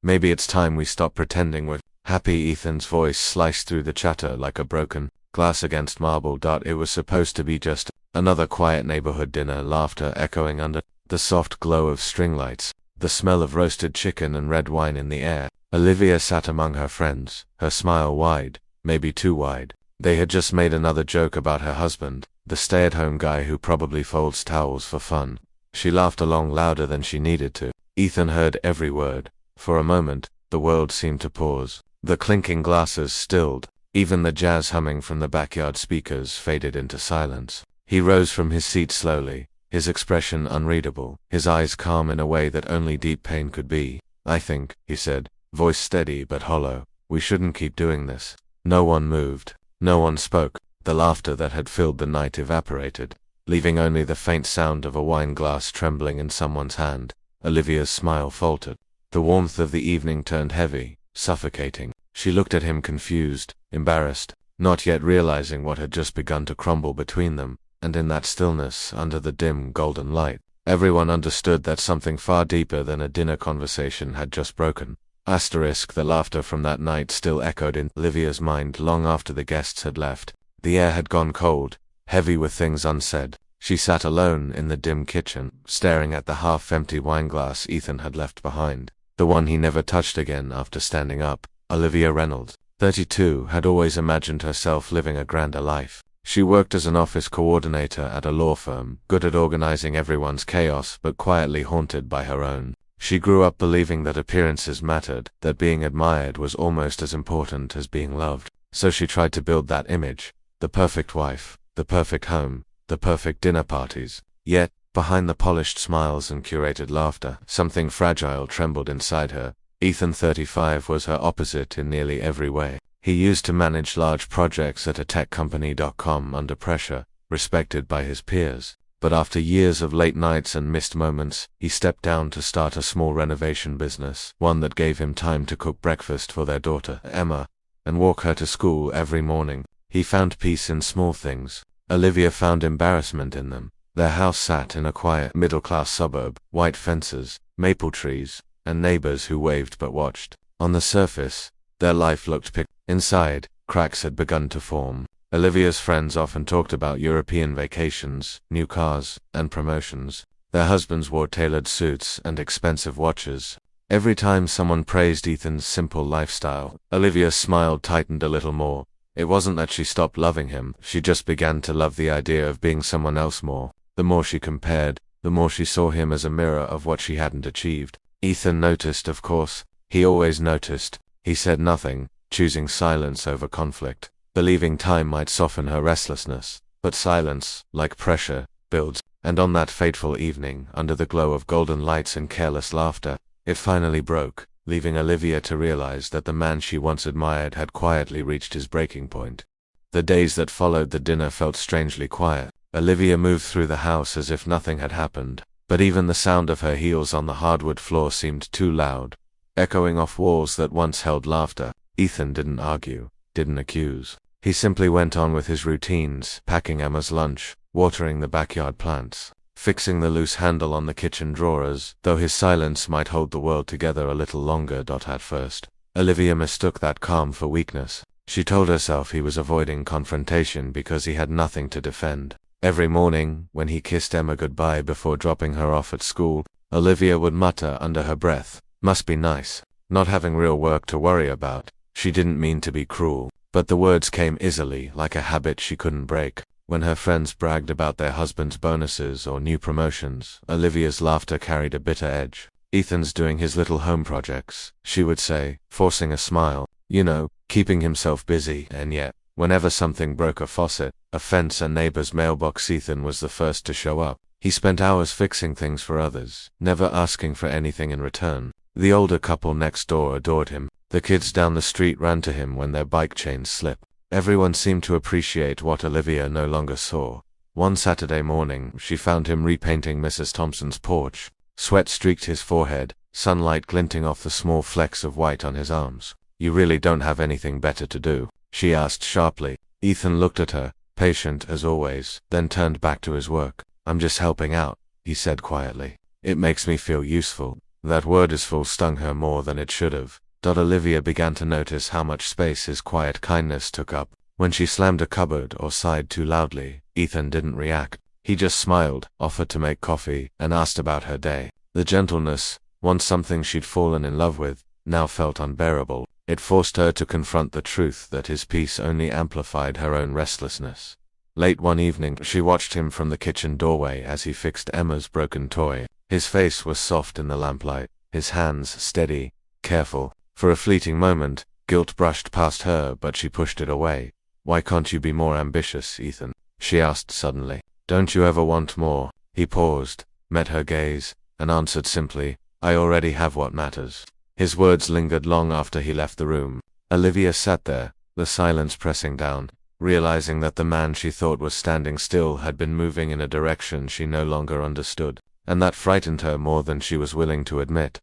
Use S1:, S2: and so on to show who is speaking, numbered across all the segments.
S1: Maybe it's time we stop pretending we're happy. Ethan's voice sliced through the chatter like a broken glass against marble. It was supposed to be just another quiet neighborhood dinner, laughter echoing under the soft glow of string lights, the smell of roasted chicken and red wine in the air. Olivia sat among her friends, her smile wide, maybe too wide. They had just made another joke about her husband, the stay-at-home guy who probably folds towels for fun. She laughed along louder than she needed to. Ethan heard every word. For a moment, the world seemed to pause. The clinking glasses stilled. Even the jazz humming from the backyard speakers faded into silence. He rose from his seat slowly, his expression unreadable, his eyes calm in a way that only deep pain could be. "I think," he said, voice steady but hollow, "we shouldn't keep doing this." No one moved. No one spoke. The laughter that had filled the night evaporated, leaving only the faint sound of a wine glass trembling in someone's hand. Olivia's smile faltered. The warmth of the evening turned heavy, suffocating. She looked at him confused, embarrassed, not yet realizing what had just begun to crumble between them, and in that stillness, under the dim, golden light, everyone understood that something far deeper than a dinner conversation had just broken. The laughter from that night still echoed in Olivia's mind long after the guests had left. The air had gone cold, heavy with things unsaid. She sat alone in the dim kitchen, staring at the half-empty wineglass Ethan had left behind, the one he never touched again after standing up. Olivia Reynolds, 32, had always imagined herself living a grander life. She worked as an office coordinator at a law firm, good at organizing everyone's chaos but quietly haunted by her own. She grew up believing that appearances mattered, that being admired was almost as important as being loved. So she tried to build that image, the perfect wife, the perfect home, the perfect dinner parties. Yet, behind the polished smiles and curated laughter, something fragile trembled inside her. Ethan, 35, was her opposite in nearly every way. He used to manage large projects at a tech company. Under pressure, respected by his peers. But after years of late nights and missed moments, he stepped down to start a small renovation business, one that gave him time to cook breakfast for their daughter, Emma, and walk her to school every morning. He found peace in small things. Olivia found embarrassment in them. Their house sat in a quiet, middle-class suburb, white fences, maple trees, and neighbors who waved but watched. On the surface, their life looked inside, cracks had begun to form. Olivia's friends often talked about European vacations, new cars, and promotions. Their husbands wore tailored suits and expensive watches. Every time someone praised Ethan's simple lifestyle, Olivia's smile tightened a little more. It wasn't that she stopped loving him, she just began to love the idea of being someone else more. The more she compared, the more she saw him as a mirror of what she hadn't achieved. Ethan noticed, of course. He always noticed. He said nothing, choosing silence over conflict, believing time might soften her restlessness. But silence, like pressure, builds. And on that fateful evening, under the glow of golden lights and careless laughter, it finally broke, leaving Olivia to realize that the man she once admired had quietly reached his breaking point. The days that followed the dinner felt strangely quiet. Olivia moved through the house as if nothing had happened, but even the sound of her heels on the hardwood floor seemed too loud, echoing off walls that once held laughter. Ethan didn't argue, didn't accuse. He simply went on with his routines, packing Emma's lunch, watering the backyard plants, fixing the loose handle on the kitchen drawers, though his silence might hold the world together a little longer. At first, Olivia mistook that calm for weakness. She told herself he was avoiding confrontation because he had nothing to defend. Every morning, when he kissed Emma goodbye before dropping her off at school, Olivia would mutter under her breath, "Must be nice, not having real work to worry about." She didn't mean to be cruel, but the words came easily, like a habit she couldn't break. When her friends bragged about their husbands' bonuses or new promotions, Olivia's laughter carried a bitter edge. "Ethan's doing his little home projects," she would say, forcing a smile. "You know, keeping himself busy." And yet, whenever something broke, a faucet, a fence, a neighbor's mailbox, Ethan was the first to show up. He spent hours fixing things for others, never asking for anything in return. The older couple next door adored him. The kids down the street ran to him when their bike chains slipped. Everyone seemed to appreciate what Olivia no longer saw. One Saturday morning, she found him repainting Mrs. Thompson's porch. Sweat streaked his forehead, sunlight glinting off the small flecks of white on his arms. "You really don't have anything better to do?" she asked sharply. Ethan looked at her, patient as always, then turned back to his work. "I'm just helping out," he said quietly. "It makes me feel useful." That word is full stung her more than it should have. Olivia began to notice how much space his quiet kindness took up. When she slammed a cupboard or sighed too loudly, Ethan didn't react. He just smiled, offered to make coffee, and asked about her day. The gentleness, once something she'd fallen in love with, now felt unbearable. It forced her to confront the truth that his peace only amplified her own restlessness. Late one evening, she watched him from the kitchen doorway as he fixed Emma's broken toy. His face was soft in the lamplight, his hands steady, careful. For a fleeting moment, guilt brushed past her, but she pushed it away. "Why can't you be more ambitious, Ethan?" she asked suddenly. "Don't you ever want more?" He paused, met her gaze, and answered simply, "I already have what matters." His words lingered long after he left the room. Olivia sat there, the silence pressing down, realizing that the man she thought was standing still had been moving in a direction she no longer understood, and that frightened her more than she was willing to admit.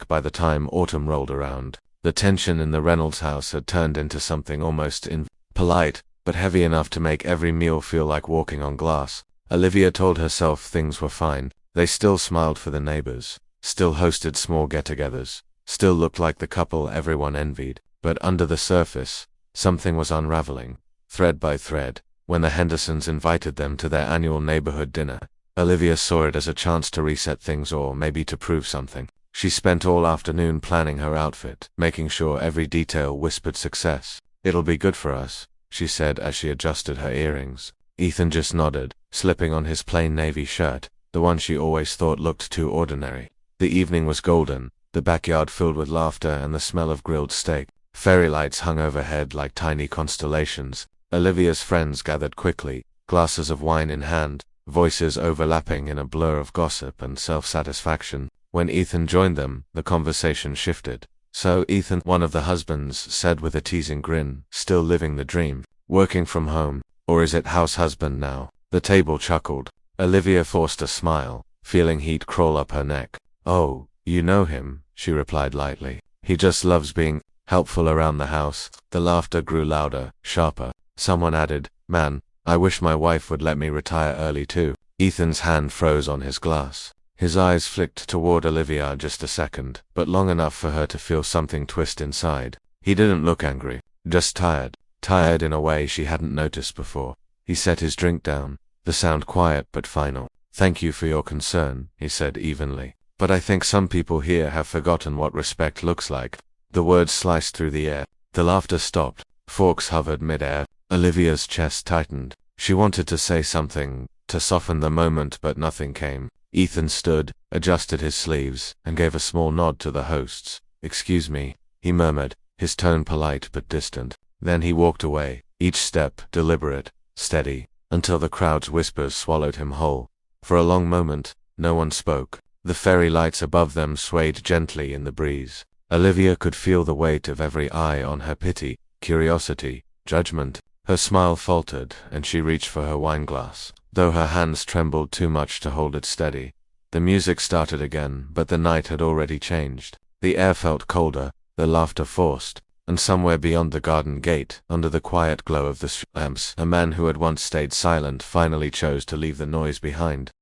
S1: By the time autumn rolled around, the tension in the Reynolds house had turned into something almost polite, but heavy enough to make every meal feel like walking on glass. Olivia told herself things were fine. They still smiled for the neighbors, still hosted small get-togethers, still looked like the couple everyone envied. But under the surface, something was unraveling, thread by thread. When the Hendersons invited them to their annual neighborhood dinner, Olivia saw it as a chance to reset things, or maybe to prove something. She spent all afternoon planning her outfit, making sure every detail whispered success. "It'll be good for us," she said as she adjusted her earrings. Ethan just nodded, slipping on his plain navy shirt, the one she always thought looked too ordinary. The evening was golden, the backyard filled with laughter and the smell of grilled steak. Fairy lights hung overhead like tiny constellations. Olivia's friends gathered quickly, glasses of wine in hand, voices overlapping in a blur of gossip and self-satisfaction. When Ethan joined them, the conversation shifted. "So, Ethan," one of the husbands said with a teasing grin, "still living the dream? Working from home? Or is it house husband now?" The table chuckled. Olivia forced a smile, feeling heat crawl up her neck. "Oh, you know him," she replied lightly. "He just loves being helpful around the house." The laughter grew louder, sharper. Someone added, "Man, I wish my wife would let me retire early too." Ethan's hand froze on his glass. His eyes flicked toward Olivia just a second, but long enough for her to feel something twist inside. He didn't look angry, just tired. Tired in a way she hadn't noticed before. He set his drink down, the sound quiet but final. "Thank you for your concern," he said evenly. "But I think some people here have forgotten what respect looks like." The words sliced through the air. The laughter stopped. Forks hovered mid-air. Olivia's chest tightened. She wanted to say something, to soften the moment, but nothing came. Ethan stood, adjusted his sleeves, and gave a small nod to the hosts. "Excuse me," he murmured, his tone polite but distant. Then he walked away, each step deliberate, steady, until the crowd's whispers swallowed him whole. For a long moment, no one spoke. The fairy lights above them swayed gently in the breeze. Olivia could feel the weight of every eye on her: pity, curiosity, judgment. Her smile faltered, and she reached for her wineglass, though her hands trembled too much to hold it steady. The music started again, but the night had already changed. The air felt colder, the laughter forced, and somewhere beyond the garden gate, under the quiet glow of the street lamps, a man who had once stayed silent finally chose to leave the noise behind.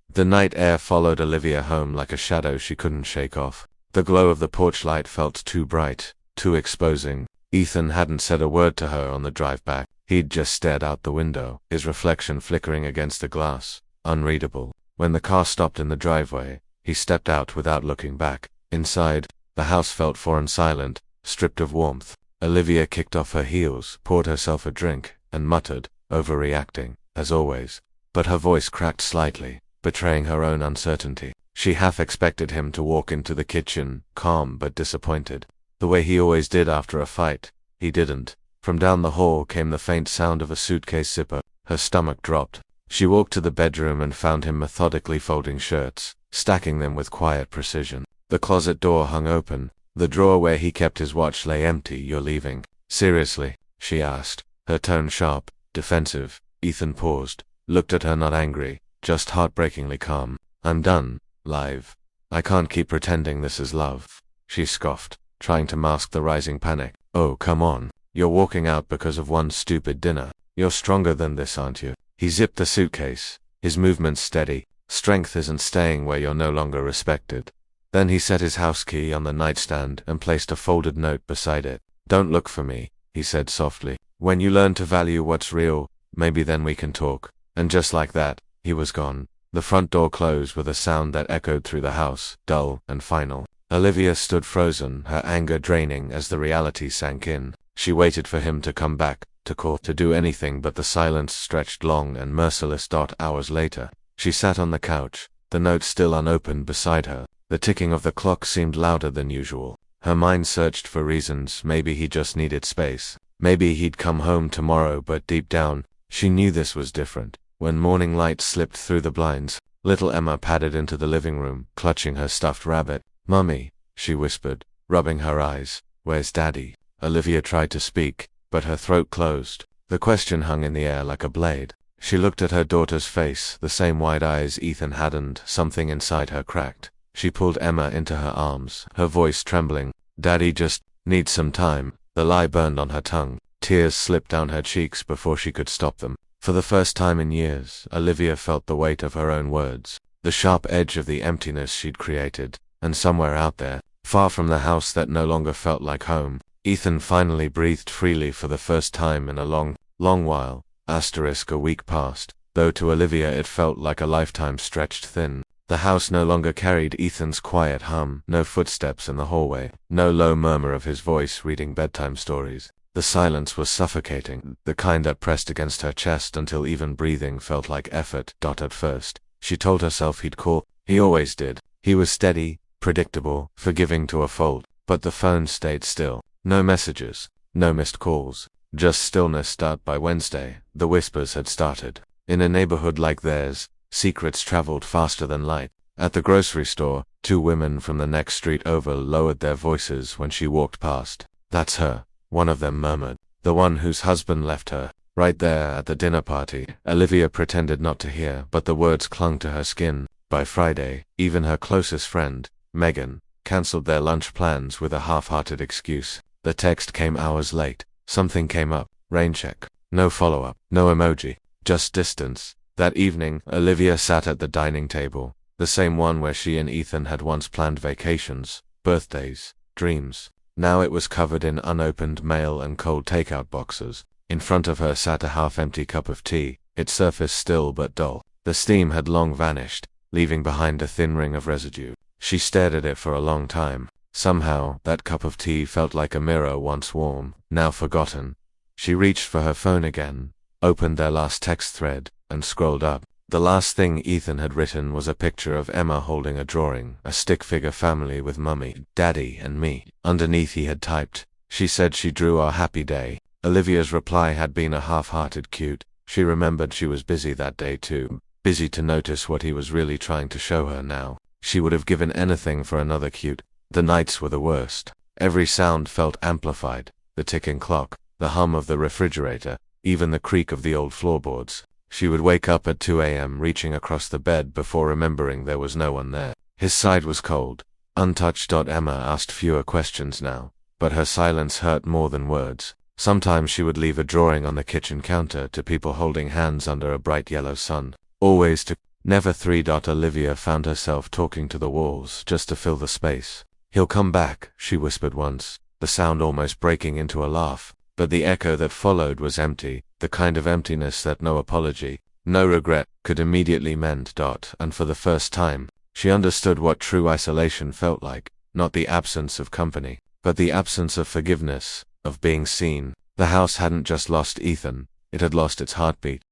S1: The night air followed Olivia home like a shadow she couldn't shake off. The glow of the porch light felt too bright, too exposing. Ethan hadn't said a word to her on the drive back. He'd just stared out the window, his reflection flickering against the glass, unreadable. When the car stopped in the driveway, he stepped out without looking back. Inside, the house felt foreign, silent, stripped of warmth. Olivia kicked off her heels, poured herself a drink, and muttered, overreacting, as always. But her voice cracked slightly, betraying her own uncertainty. She half expected him to walk into the kitchen, calm but disappointed, the way he always did after a fight. He didn't. From down the hall came the faint sound of a suitcase zipper. Her stomach dropped. She walked to the bedroom and found him methodically folding shirts, stacking them with quiet precision. The closet door hung open. The drawer where he kept his watch lay empty. "You're leaving?" "Seriously?" she asked, her tone sharp, defensive. Ethan paused, looked at her, not angry, just heartbreakingly calm. "I'm done. Live. I can't keep pretending this is love," she scoffed, trying to mask the rising panic. "Oh, come on. You're walking out because of one stupid dinner. You're stronger than this, aren't you?" He zipped the suitcase, his movements steady. "Strength isn't staying where you're no longer respected." Then he set his house key on the nightstand and placed a folded note beside it. "Don't look for me," he said softly. "When you learn to value what's real, maybe then we can talk." And just like that, he was gone. The front door closed with a sound that echoed through the house, dull and final. Olivia stood frozen, her anger draining as the reality sank in. She waited for him to come back, to call, to do anything, but the silence stretched long and merciless. Hours later, she sat on the couch, the note still unopened beside her. The ticking of the clock seemed louder than usual. Her mind searched for reasons. Maybe he just needed space. Maybe he'd come home tomorrow, but deep down, she knew this was different. When morning light slipped through the blinds, little Emma padded into the living room, clutching her stuffed rabbit. "Mummy," she whispered, rubbing her eyes. "Where's Daddy?" Olivia tried to speak, but her throat closed. The question hung in the air like a blade. She looked at her daughter's face, the same wide eyes Ethan hadn't. Something inside her cracked. She pulled Emma into her arms, her voice trembling. "Daddy just needs some time." The lie burned on her tongue. Tears slipped down her cheeks before she could stop them. For the first time in years, Olivia felt the weight of her own words, the sharp edge of the emptiness she'd created. And somewhere out there, far from the house that no longer felt like home, Ethan finally breathed freely for the first time in a long while. A week passed, though to Olivia it felt like a lifetime stretched thin. The house no longer carried Ethan's quiet hum, no footsteps in the hallway, no low murmur of his voice reading bedtime stories. The silence was suffocating, the kind that pressed against her chest until even breathing felt like effort. At first, she told herself he'd call. He always did. He was steady, predictable, forgiving to a fault. But the phone stayed still. No messages, no missed calls, just stillness. By Wednesday, the whispers had started. In a neighborhood like theirs, secrets traveled faster than light. At the grocery store, two women from the next street over lowered their voices when she walked past. "That's her," one of them murmured. "The one whose husband left her." Right there at the dinner party, Olivia pretended not to hear, but the words clung to her skin. By Friday, even her closest friend, Megan, cancelled their lunch plans with a half-hearted excuse. The text came hours late. Something came up. Rain check. No follow-up. No emoji. Just distance. That evening, Olivia sat at the dining table, the same one where she and Ethan had once planned vacations, birthdays, dreams. Now it was covered in unopened mail and cold takeout boxes. In front of her sat a half-empty cup of tea, its surface still but dull. The steam had long vanished, leaving behind a thin ring of residue. She stared at it for a long time. Somehow, that cup of tea felt like a mirror once warm, now forgotten. She reached for her phone again, opened their last text thread, and scrolled up. The last thing Ethan had written was a picture of Emma holding a drawing, a stick-figure family with Mummy, Daddy, and me. Underneath he had typed, "She said she drew our happy day." Olivia's reply had been a half-hearted cute. She remembered she was busy that day too, busy to notice what he was really trying to show her now. She would have given anything for another cute. The nights were the worst. Every sound felt amplified. The ticking clock, the hum of the refrigerator, even the creak of the old floorboards. She would wake up at 2 a.m. reaching across the bed before remembering there was no one there. His side was cold, untouched. Emma asked fewer questions now, but her silence hurt more than words. Sometimes she would leave a drawing on the kitchen counter to people holding hands under a bright yellow sun. Always to never 3. Olivia found herself talking to the walls just to fill the space. "He'll come back," she whispered once, the sound almost breaking into a laugh. But the echo that followed was empty, the kind of emptiness that no apology, no regret, could immediately mend. And for the first time, she understood what true isolation felt like. Not the absence of company, but the absence of forgiveness, of being seen. The house hadn't just lost Ethan, it had lost its heartbeat.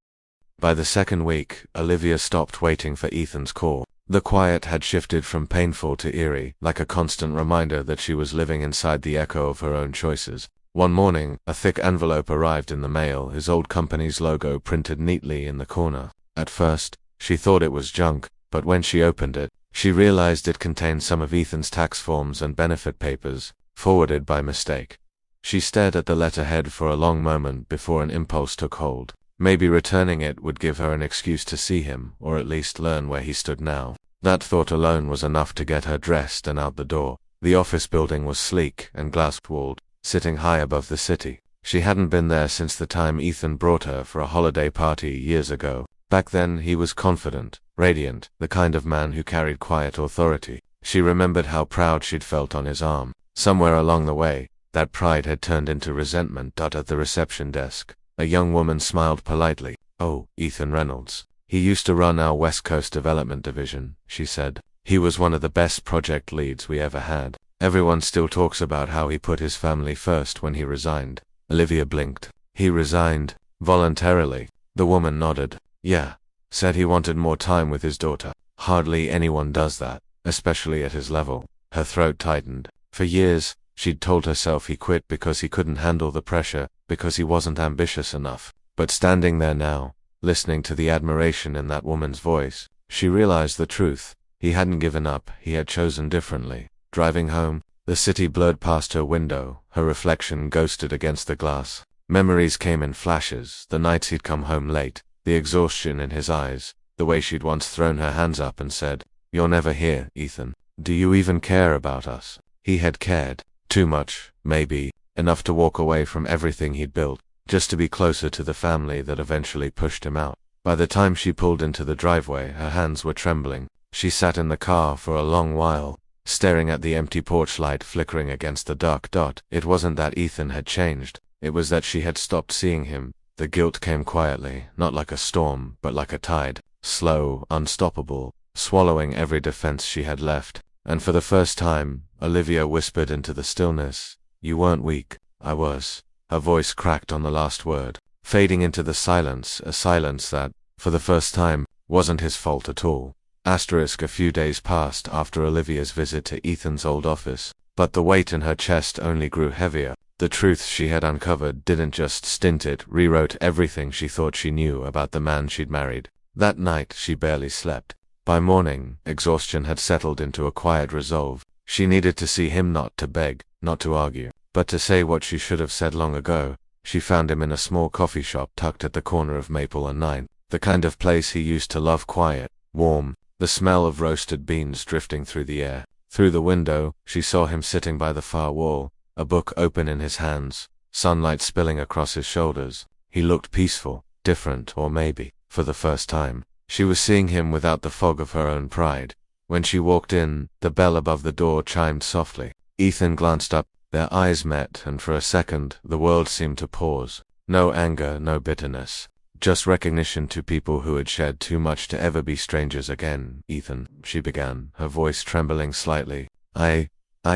S1: By the second week, Olivia stopped waiting for Ethan's call. The quiet had shifted from painful to eerie, like a constant reminder that she was living inside the echo of her own choices. One morning, a thick envelope arrived in the mail, his old company's logo printed neatly in the corner. At first, she thought it was junk, but when she opened it, she realized it contained some of Ethan's tax forms and benefit papers, forwarded by mistake. She stared at the letterhead for a long moment before an impulse took hold. Maybe returning it would give her an excuse to see him, or at least learn where he stood now. That thought alone was enough to get her dressed and out the door. The office building was sleek and glass-walled, sitting high above the city. She hadn't been there since the time Ethan brought her for a holiday party years ago. Back then he was confident, radiant, the kind of man who carried quiet authority. She remembered how proud she'd felt on his arm. Somewhere along the way, that pride had turned into resentment. At the reception desk, a young woman smiled politely. "Oh, Ethan Reynolds. He used to run our West Coast Development Division," she said. "He was one of the best project leads we ever had. Everyone still talks about how he put his family first when he resigned." Olivia blinked. "He resigned? Voluntarily?" The woman nodded. "Yeah. Said he wanted more time with his daughter. Hardly anyone does that, especially at his level." Her throat tightened. For years, she'd told herself he quit because he couldn't handle the pressure, because he wasn't ambitious enough. But standing there now, listening to the admiration in that woman's voice, she realized the truth. He hadn't given up, he had chosen differently. Driving home, the city blurred past her window, her reflection ghosted against the glass. Memories came in flashes, the nights he'd come home late, the exhaustion in his eyes, the way she'd once thrown her hands up and said, "You're never here, Ethan. Do you even care about us?" He had cared. Too much, maybe, enough to walk away from everything he'd built, just to be closer to the family that eventually pushed him out. By the time she pulled into the driveway, her hands were trembling. She sat in the car for a long while, staring at the empty porch light flickering against the dark dot. It wasn't that Ethan had changed, it was that she had stopped seeing him. The guilt came quietly, not like a storm, but like a tide, slow, unstoppable, swallowing every defense she had left. And for the first time, Olivia whispered into the stillness, "You weren't weak, I was." Her voice cracked on the last word, fading into the silence, a silence that, for the first time, wasn't his fault at all. A few days passed after Olivia's visit to Ethan's old office, but the weight in her chest only grew heavier. The truth she had uncovered didn't just stint it, rewrote everything she thought she knew about the man she'd married. That night, she barely slept. By morning, exhaustion had settled into a quiet resolve. She needed to see him, not to beg, not to argue, but to say what she should have said long ago. She found him in a small coffee shop tucked at the corner of Maple and 9, the kind of place he used to love, quiet, warm, the smell of roasted beans drifting through the air. Through the window, she saw him sitting by the far wall, a book open in his hands, sunlight spilling across his shoulders. He looked peaceful, different, or maybe, for the first time, she was seeing him without the fog of her own pride. When she walked in, the bell above the door chimed softly. Ethan glanced up, their eyes met, and for a second, the world seemed to pause. No anger, no bitterness, just recognition. Two people who had shared too much to ever be strangers again. "Ethan," she began, her voice trembling slightly, I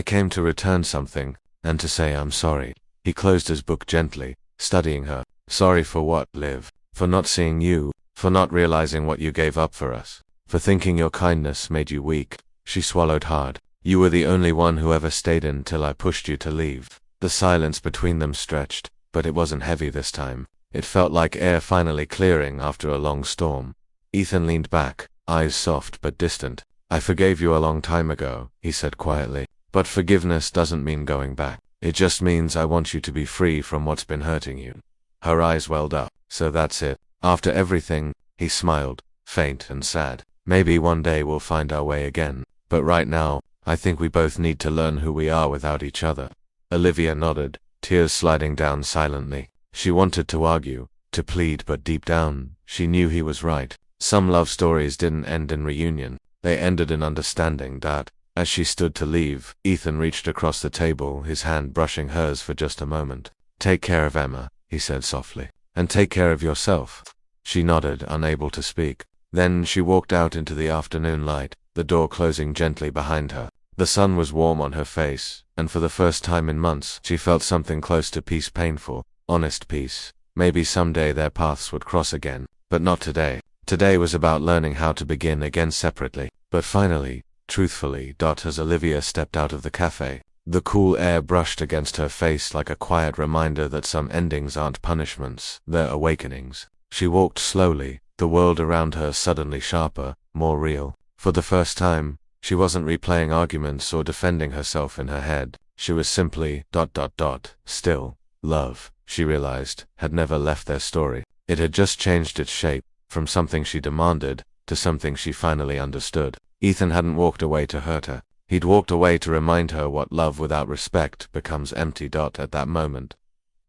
S1: came to return something, and to say I'm sorry." He closed his book gently, studying her. "Sorry for what, Liv? For not seeing you, for not realizing what you gave up for us, for thinking your kindness made you weak." She swallowed hard. "You were the only one who ever stayed in till I pushed you to leave." The silence between them stretched, but it wasn't heavy this time. It felt like air finally clearing after a long storm. Ethan leaned back, eyes soft but distant. "I forgave you a long time ago," he said quietly. "But forgiveness doesn't mean going back. It just means I want you to be free from what's been hurting you." Her eyes welled up. "So that's it. After everything," he smiled, faint and sad. "Maybe one day we'll find our way again. But right now, I think we both need to learn who we are without each other." Olivia nodded, tears sliding down silently. She wanted to argue, to plead, but deep down, she knew he was right. Some love stories didn't end in reunion. They ended in understanding. That, as she stood to leave, Ethan reached across the table, his hand brushing hers for just a moment. "Take care of Emma," he said softly. "And take care of yourself." She nodded, unable to speak. Then she walked out into the afternoon light, the door closing gently behind her. The sun was warm on her face, and for the first time in months, she felt something close to peace, painful, honest peace. Maybe someday their paths would cross again, but not today. Today was about learning how to begin again separately. But finally, truthfully, as Olivia stepped out of the cafe, the cool air brushed against her face like a quiet reminder that some endings aren't punishments, they're awakenings. She walked slowly, the world around her suddenly sharper, more real. For the first time, she wasn't replaying arguments or defending herself in her head. She was simply ... still. Love, she realized, had never left their story. It had just changed its shape, from something she demanded, to something she finally understood. Ethan hadn't walked away to hurt her. He'd walked away to remind her what love without respect becomes empty. At that moment,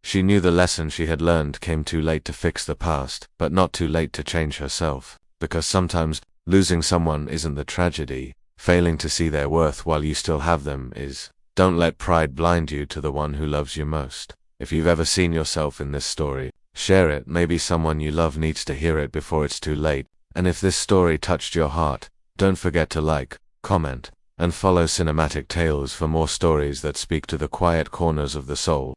S1: she knew the lesson she had learned came too late to fix the past, but not too late to change herself. Because sometimes, losing someone isn't the tragedy, failing to see their worth while you still have them is. Don't let pride blind you to the one who loves you most. If you've ever seen yourself in this story, share it. Maybe someone you love needs to hear it before it's too late. And if this story touched your heart, don't forget to like, comment, and follow Cinematic Tales for more stories that speak to the quiet corners of the soul.